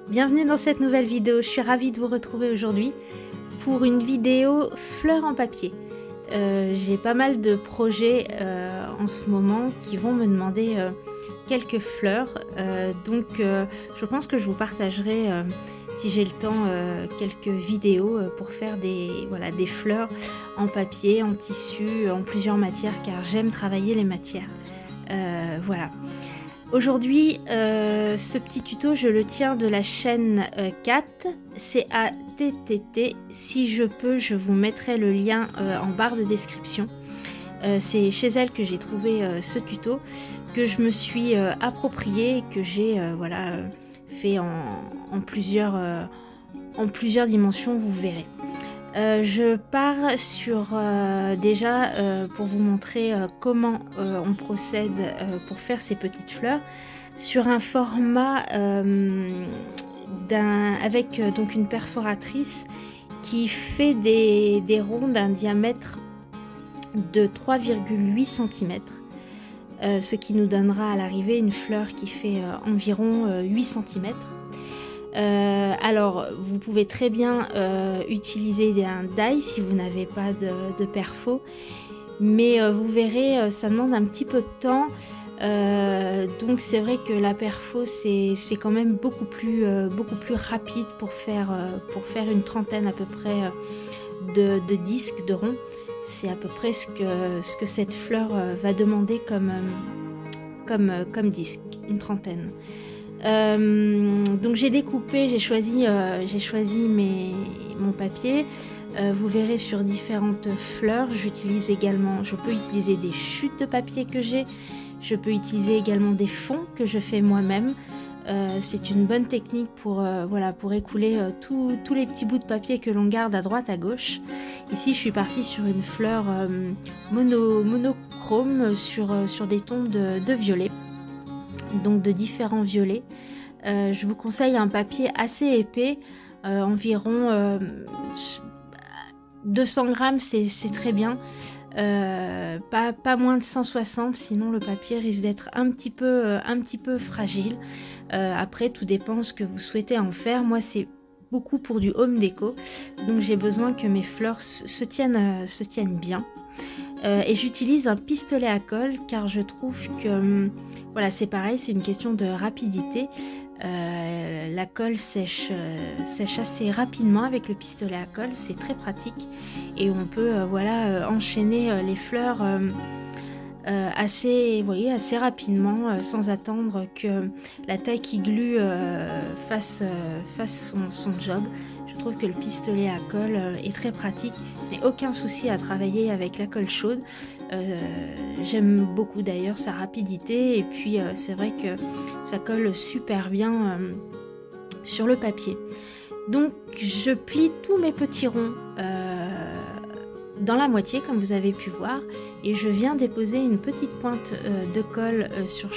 Bienvenue dans cette nouvelle vidéo, je suis ravie de vous retrouver aujourd'hui pour une vidéo fleurs en papier. J'ai pas mal de projets en ce moment qui vont me demander quelques fleurs, donc je pense que je vous partagerai, si j'ai le temps, quelques vidéos pour faire des fleurs en papier, en tissu, en plusieurs matières, car j'aime travailler les matières. Voilà. Aujourd'hui, ce petit tuto, je le tiens de la chaîne CATT, C-A-T-T-T. Si je peux, je vous mettrai le lien en barre de description. C'est chez elle que j'ai trouvé ce tuto, que je me suis approprié et que j'ai fait en plusieurs dimensions, vous verrez. Je pars sur déjà pour vous montrer comment on procède pour faire ces petites fleurs sur un format avec donc une perforatrice qui fait des ronds d'un diamètre de 3,8 cm, ce qui nous donnera à l'arrivée une fleur qui fait environ 8 cm. Alors vous pouvez très bien utiliser un die si vous n'avez pas de perfo, mais vous verrez, ça demande un petit peu de temps, donc c'est vrai que la perfo c'est quand même beaucoup plus rapide pour faire une trentaine à peu près de disques de ronds. C'est à peu près ce que cette fleur va demander comme disque, une trentaine. Donc j'ai découpé, j'ai choisi mon papier. Vous verrez sur différentes fleurs. Je peux utiliser des chutes de papier que j'ai. Je peux utiliser également des fonds que je fais moi-même. C'est une bonne technique pour écouler tous les petits bouts de papier que l'on garde à droite à gauche. Ici je suis partie sur une fleur monochrome sur des tons de violet, donc de différents violets. Je vous conseille un papier assez épais, environ 200 grammes, c'est très bien. Pas moins de 160, sinon le papier risque d'être un petit peu fragile. Après tout dépend ce que vous souhaitez en faire. Moi c'est beaucoup pour du home déco, donc j'ai besoin que mes fleurs se tiennent bien. Et j'utilise un pistolet à colle car je trouve que voilà, c'est pareil, c'est une question de rapidité. La colle sèche assez rapidement avec le pistolet à colle, c'est très pratique et on peut enchaîner les fleurs assez rapidement sans attendre que la taille glue fasse son job. Je trouve que le pistolet à colle est très pratique, je n'ai aucun souci à travailler avec la colle chaude. J'aime beaucoup d'ailleurs sa rapidité et puis c'est vrai que ça colle super bien sur le papier. Donc je plie tous mes petits ronds dans la moitié comme vous avez pu voir et je viens déposer une petite pointe de colle sur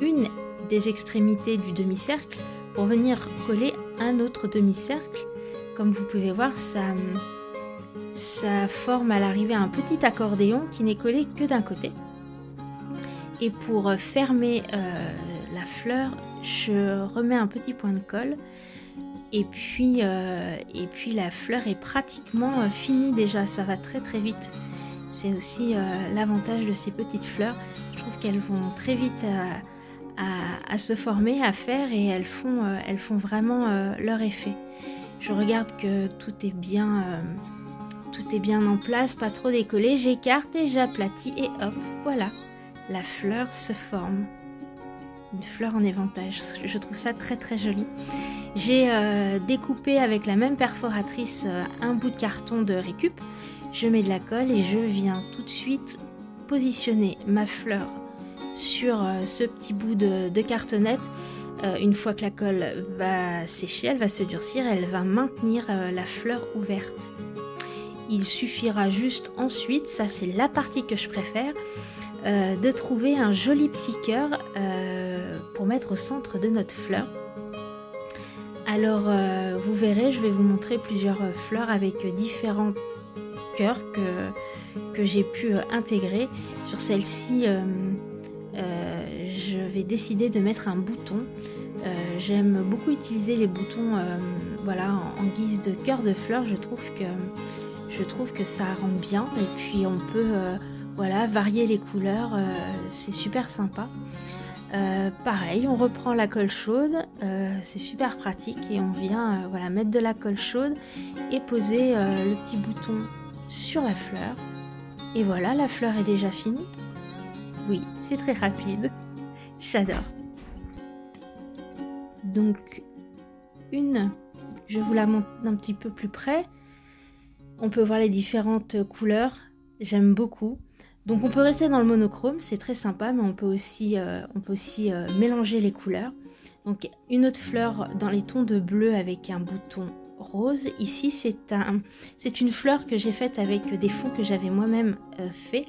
une des extrémités du demi-cercle pour venir coller un autre demi-cercle. Comme vous pouvez voir, ça forme à l'arrivée un petit accordéon qui n'est collé que d'un côté. Et pour fermer la fleur, je remets un petit point de colle. Et puis la fleur est pratiquement finie déjà, ça va très très vite. C'est aussi l'avantage de ces petites fleurs. Je trouve qu'elles vont très vite à se former, à faire, et elles font vraiment leur effet. Je regarde que tout est bien en place, pas trop décollé. J'écarte et j'aplatis et hop, voilà, la fleur se forme. Une fleur en éventail, je trouve ça très très joli. J'ai découpé avec la même perforatrice un bout de carton de récup. Je mets de la colle et je viens tout de suite positionner ma fleur sur ce petit bout de cartonnette. Une fois que la colle va sécher, elle va se durcir, elle va maintenir la fleur ouverte. Il suffira juste ensuite, ça c'est la partie que je préfère, de trouver un joli petit cœur pour mettre au centre de notre fleur. Alors vous verrez, je vais vous montrer plusieurs fleurs avec différents cœurs que j'ai pu intégrer. Sur celle-ci, je vais décider de mettre un bouton J'aime beaucoup utiliser les boutons voilà, en guise de cœur de fleur. Je trouve que ça rend bien et puis on peut voilà, varier les couleurs, c'est super sympa. Pareil, on reprend la colle chaude, c'est super pratique et on vient voilà, mettre de la colle chaude et poser le petit bouton sur la fleur. Et voilà, la fleur est déjà finie. Oui, c'est très rapide, j'adore. Donc, je vous la montre d'un petit peu plus près. On peut voir les différentes couleurs, j'aime beaucoup. Donc on peut rester dans le monochrome, c'est très sympa, mais on peut aussi mélanger les couleurs. Donc une autre fleur dans les tons de bleu avec un bouton rose. Ici c'est une fleur que j'ai faite avec des fonds que j'avais moi-même fait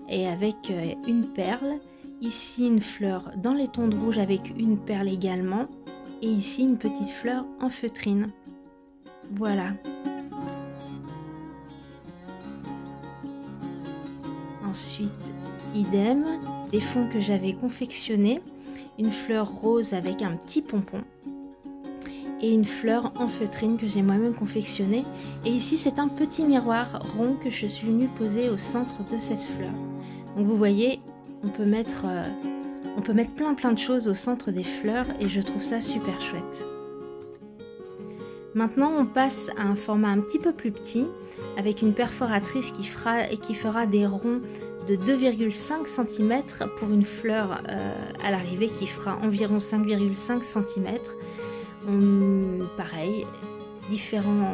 et avec une perle. Ici une fleur dans les tons de rouge avec une perle également. Et ici une petite fleur en feutrine. Voilà. Ensuite, idem, des fonds que j'avais confectionnés, une fleur rose avec un petit pompon et une fleur en feutrine que j'ai moi-même confectionnée. Et ici, c'est un petit miroir rond que je suis venue poser au centre de cette fleur. Donc vous voyez, on peut mettre plein de choses au centre des fleurs et je trouve ça super chouette. Maintenant, on passe à un format un petit peu plus petit avec une perforatrice qui fera des ronds de 2,5 cm pour une fleur à l'arrivée qui fera environ 5,5 cm. Pareil, différents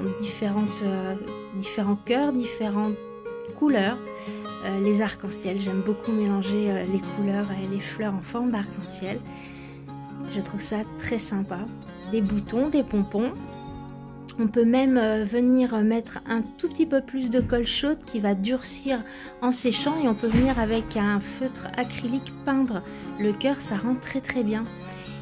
cœurs, différentes couleurs. Les arcs-en-ciel, j'aime beaucoup mélanger les couleurs et les fleurs en forme d'arc-en-ciel. Je trouve ça très sympa. Des boutons, des pompons. On peut même venir mettre un tout petit peu plus de colle chaude qui va durcir en séchant et on peut venir avec un feutre acrylique peindre le cœur, ça rend très très bien.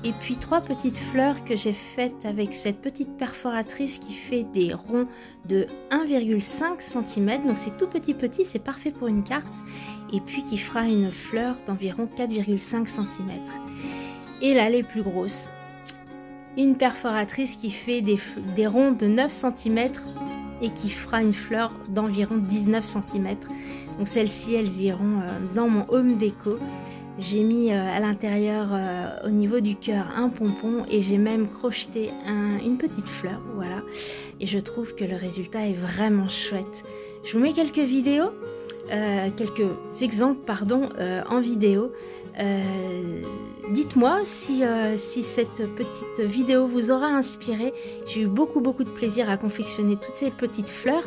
Et puis 3 petites fleurs que j'ai faites avec cette petite perforatrice qui fait des ronds de 1,5 cm, donc c'est tout petit, c'est parfait pour une carte, et puis qui fera une fleur d'environ 4,5 cm. Et là les plus grosses. Une perforatrice qui fait des ronds de 9 cm et qui fera une fleur d'environ 19 cm. Donc celles-ci, elles iront dans mon home déco. J'ai mis à l'intérieur, au niveau du cœur, un pompon et j'ai même crocheté une petite fleur. Voilà. Et je trouve que le résultat est vraiment chouette. Je vous mets quelques vidéos, quelques exemples, pardon, en vidéo. Dites-moi si cette petite vidéo vous aura inspiré. J'ai eu beaucoup de plaisir à confectionner toutes ces petites fleurs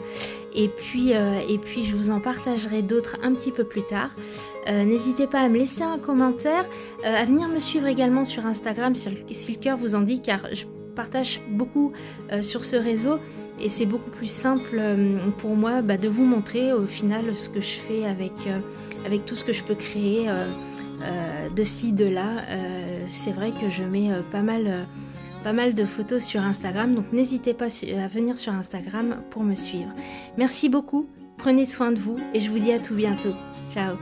et puis je vous en partagerai d'autres un petit peu plus tard. N'hésitez pas à me laisser un commentaire, à venir me suivre également sur Instagram si le cœur vous en dit, car je partage beaucoup sur ce réseau et c'est beaucoup plus simple pour moi de vous montrer au final ce que je fais avec tout ce que je peux créer de ci, de là. C'est vrai que je mets pas mal de photos sur Instagram, donc n'hésitez pas à venir sur Instagram pour me suivre. Merci beaucoup, prenez soin de vous et je vous dis à tout bientôt. Ciao.